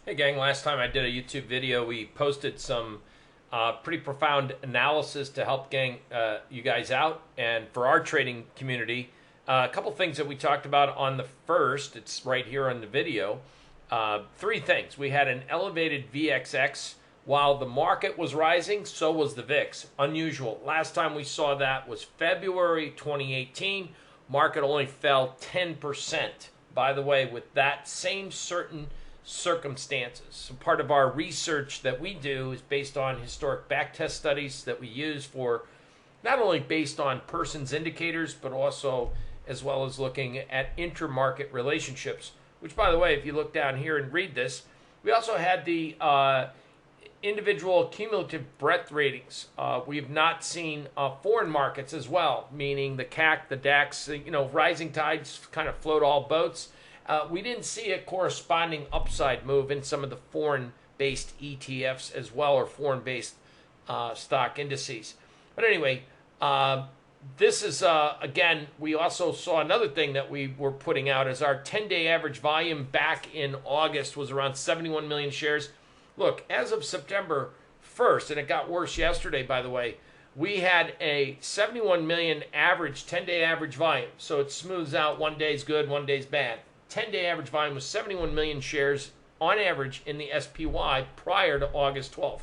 Hey gang, last time I did a YouTube video, we posted some pretty profound analysis to help you guys out. And for our trading community, a couple things that we talked about on the first, it's right here on the video. Three things. We had an elevated VXX. While the market was rising, so was the VIX. Unusual. Last time we saw that was February 2018. Market only fell 10%. By the way, with that same certain circumstances. So part of our research that we do is based on historic backtest studies that we use for not only based on persons indicators, but also as well as looking at intermarket relationships, which by the way, if you look down here and read this, we also had the individual cumulative breadth ratings. We've not seen foreign markets as well, meaning the CAC, the DAX, rising tides kind of float all boats. We didn't see a corresponding upside move in some of the foreign-based ETFs as well, or foreign-based stock indices. But anyway, this is, again, we also saw another thing that we were putting out as our 10-day average volume back in August was around 71 million shares. Look, as of September 1st, and it got worse yesterday, by the way, we had a 71 million average, 10-day average volume. So it smooths out. One day's good, one day's bad. 10-day average volume was 71 million shares on average in the SPY prior to August 12th.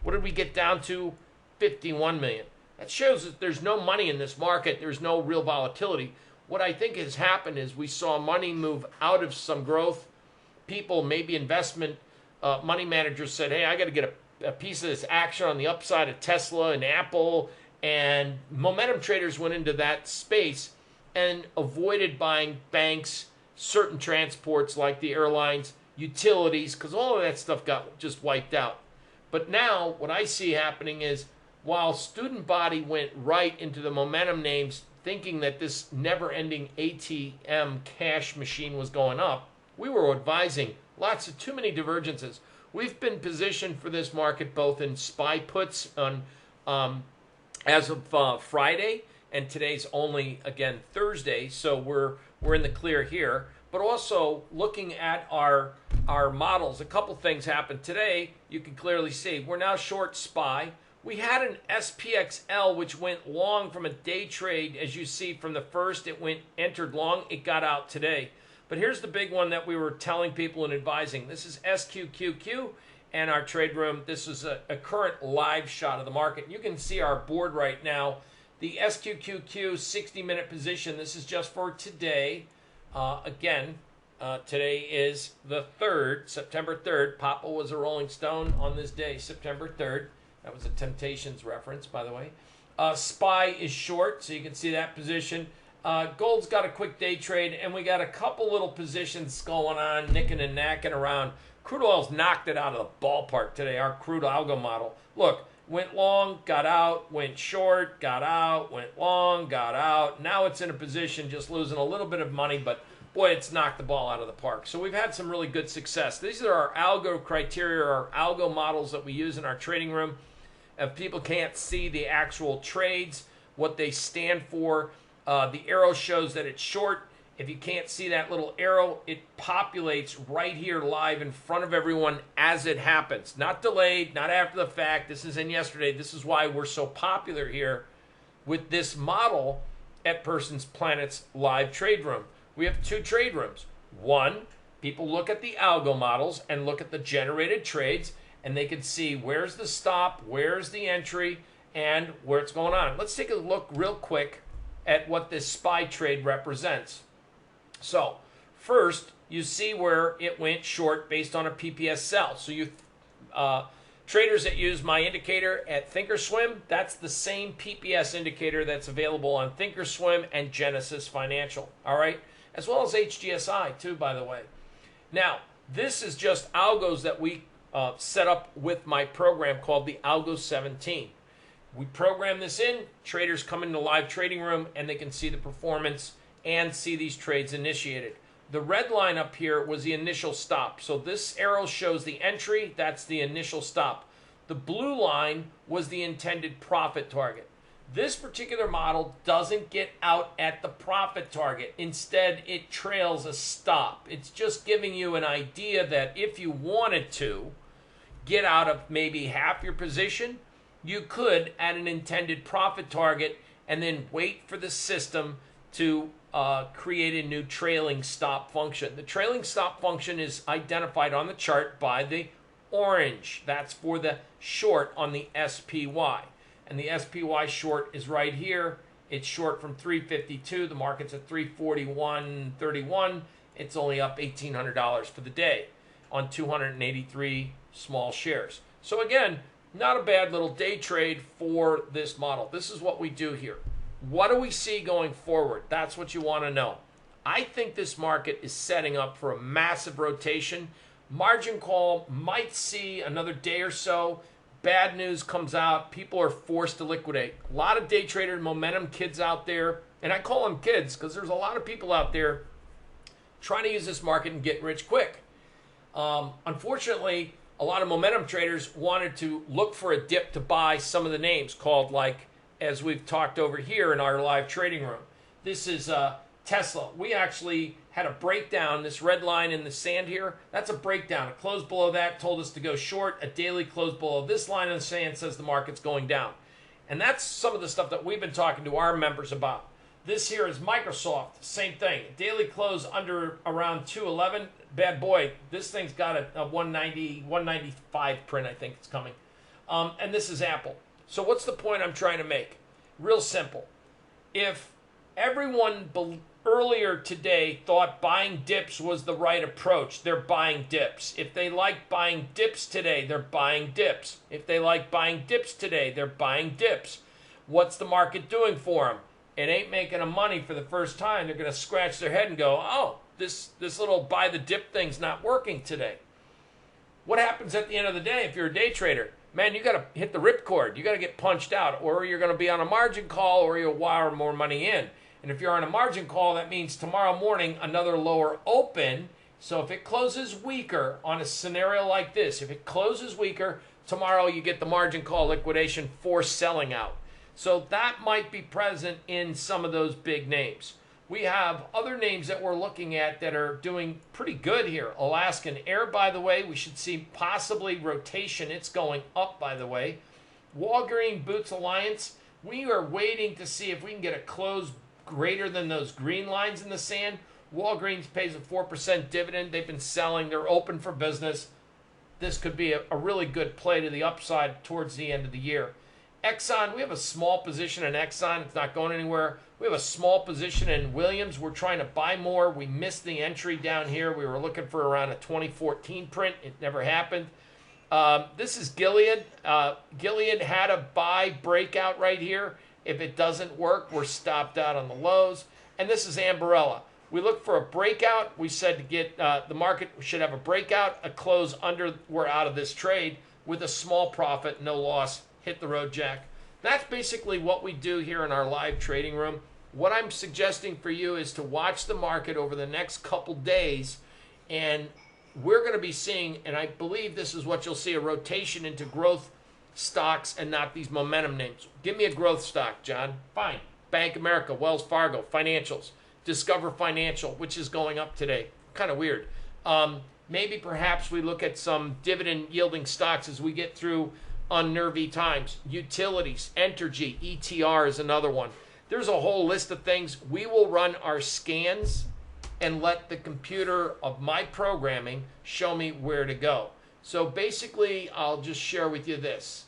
What did we get down to? 51 million. That shows that there's no money in this market. There's no real volatility. What I think has happened is we saw money move out of some growth. People, maybe investment money managers said, hey, I got to get a piece of this action on the upside of Tesla and Apple. And momentum traders went into that space and avoided buying banks, certain transports like the airlines, utilities, because all of that stuff got just wiped out. But now what I see happening is while student body went right into the momentum names thinking that this never-ending ATM cash machine was going up, we were advising lots of too many divergences. We've been positioned for this market both in SPY puts on as of Friday, and today's only, again, Thursday, so we're in the clear here. But also looking at our models, a couple things happened today. You can clearly see we're now short SPY. We had an SPXL which went long from a day trade. As you see from the first, it entered long. It got out today. But here's the big one that we were telling people and advising. This is SQQQ and our trade room. This is a current live shot of the market. You can see our board right now. The SQQQ 60-minute position. This is just for today. Today is the 3rd, September 3rd. Papa was a Rolling Stone on this day, September 3rd. That was a Temptations reference, by the way. SPY is short, so you can see that position. Gold's got a quick day trade, and we got a couple little positions going on, nicking and knacking around. Crude oil's knocked it out of the ballpark today, our crude algo model. Look, went long, got out, went short, got out, went long, got out. Now it's in a position just losing a little bit of money, but boy, it's knocked the ball out of the park. So we've had some really good success. These are our algo criteria, our algo models that we use in our trading room. If people can't see the actual trades, what they stand for, the arrow shows that it's short. If you can't see that little arrow, it populates right here live in front of everyone as it happens. Not delayed, not after the fact. This is in yesterday. This is why we're so popular here with this model at Persons Planet's live trade room. We have two trade rooms. One, people look at the algo models and look at the generated trades, and they can see where's the stop, where's the entry, and where it's going on. Let's take a look real quick at what this SPY trade represents. So first, you see where it went short based on a PPS sell. So you traders that use my indicator at Thinkorswim, that's the same PPS indicator that's available on Thinkorswim and Genesis Financial, all right? As well as HGSI too, by the way. Now, this is just algos that we set up with my program called the Algo 17. We program this in, traders come into the live trading room, and they can see the performance and see these trades initiated. The red line up here was the initial stop. So this arrow shows the entry, that's the initial stop. The blue line was the intended profit target. This particular model doesn't get out at the profit target. Instead, it trails a stop. It's just giving you an idea that if you wanted to get out of maybe half your position, you could at an intended profit target and then wait for the system to create a new trailing stop function. The trailing stop function is identified on the chart by the orange. That's for the short on the SPY. And the SPY short is right here. It's short from 352. The market's at 341.31. It's only up $1,800 for the day on 283 small shares. So again, not a bad little day trade for this model. This is what we do here. What do we see going forward? That's what you want to know. I think this market is setting up for a massive rotation. Margin call might see another day or so. Bad news comes out. People are forced to liquidate. A lot of day trader momentum kids out there. And I call them kids because there's a lot of people out there trying to use this market and get rich quick. Unfortunately, a lot of momentum traders wanted to look for a dip to buy some of the names called, like, as we've talked over here in our live trading room. This is Tesla. We actually had a breakdown. This red line in the sand here, that's a breakdown. A close below that told us to go short. A daily close below this line in the sand says the market's going down. And that's some of the stuff that we've been talking to our members about. This here is Microsoft. Same thing. Daily close under around 211. Bad boy. This thing's got a 190, 195 print, I think it's coming. And this is Apple. So what's the point I'm trying to make? Real simple. If everyone earlier today thought buying dips was the right approach, they're buying dips. If they like buying dips today, they're buying dips. If they like buying dips today, they're buying dips. What's the market doing for them? It ain't making them money for the first time. They're going to scratch their head and go, oh, this little buy the dip thing's not working today. What happens at the end of the day if you're a day trader? Man, you got to hit the ripcord. You got to get punched out, or you're going to be on a margin call, or you'll wire more money in. And if you're on a margin call, that means tomorrow morning another lower open. So if it closes weaker on a scenario like this, if it closes weaker, tomorrow you get the margin call liquidation for selling out. So that might be present in some of those big names. We have other names that we're looking at that are doing pretty good here. Alaskan Air, by the way, we should see possibly rotation. It's going up, by the way. Walgreens Boots Alliance, we are waiting to see if we can get a close greater than those green lines in the sand. Walgreens pays a 4% dividend. They've been selling. They're open for business. This could be a really good play to the upside towards the end of the year. Exxon, we have a small position in Exxon. It's not going anywhere. We have a small position in Williams. We're trying to buy more. We missed the entry down here. We were looking for around a 2014 print. It never happened. This is Gilead. Gilead had a buy breakout right here. If it doesn't work, we're stopped out on the lows. And this is Ambarella. We look for a breakout. We said to get the market should have a breakout, a close under. We're out of this trade with a small profit, no loss. Hit the road, Jack. That's basically what we do here in our live trading room. What I'm suggesting for you is to watch the market over the next couple days, and we're going to be seeing, and I believe this is what you'll see, a rotation into growth stocks and not these momentum names. Give me a growth stock, John. Fine. Bank of America, Wells Fargo, financials, Discover Financial, which is going up today. Kind of weird. Maybe perhaps we look at some dividend yielding stocks as we get through unnervy times. Utilities, Entergy, ETR is another one. There's a whole list of things. We will run our scans and let the computer of my programming show me where to go. So basically, I'll just share with you this.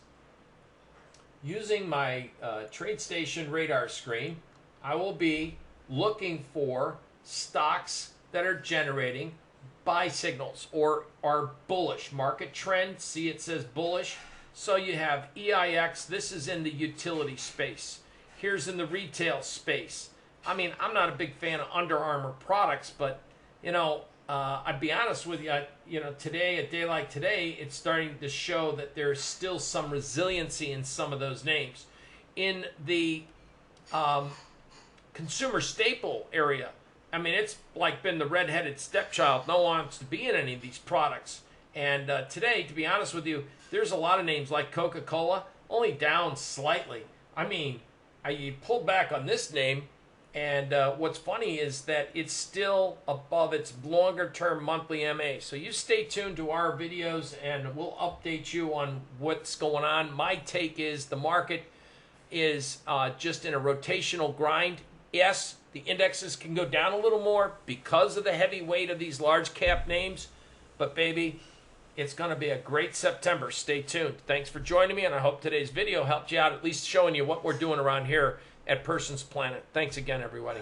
Using my TradeStation radar screen, I will be looking for stocks that are generating buy signals or are bullish. Market trend, see it says bullish. So you have EIX. This is in the utility space. Here's in the retail space. I mean, I'm not a big fan of Under Armour products, but, you know, I'd be honest with you, today, a day like today, it's starting to show that there's still some resiliency in some of those names. In the consumer staple area, I mean, it's like been the redheaded stepchild. No one wants to be in any of these products. And today, to be honest with you, there's a lot of names like Coca-Cola, only down slightly. I mean, I pulled back on this name, and what's funny is that it's still above its longer-term monthly MA. So you stay tuned to our videos, and we'll update you on what's going on. My take is the market is just in a rotational grind. Yes, the indexes can go down a little more because of the heavy weight of these large cap names, but baby, it's going to be a great September. Stay tuned. Thanks for joining me, and I hope today's video helped you out, at least showing you what we're doing around here at Person's Planet. Thanks again, everybody.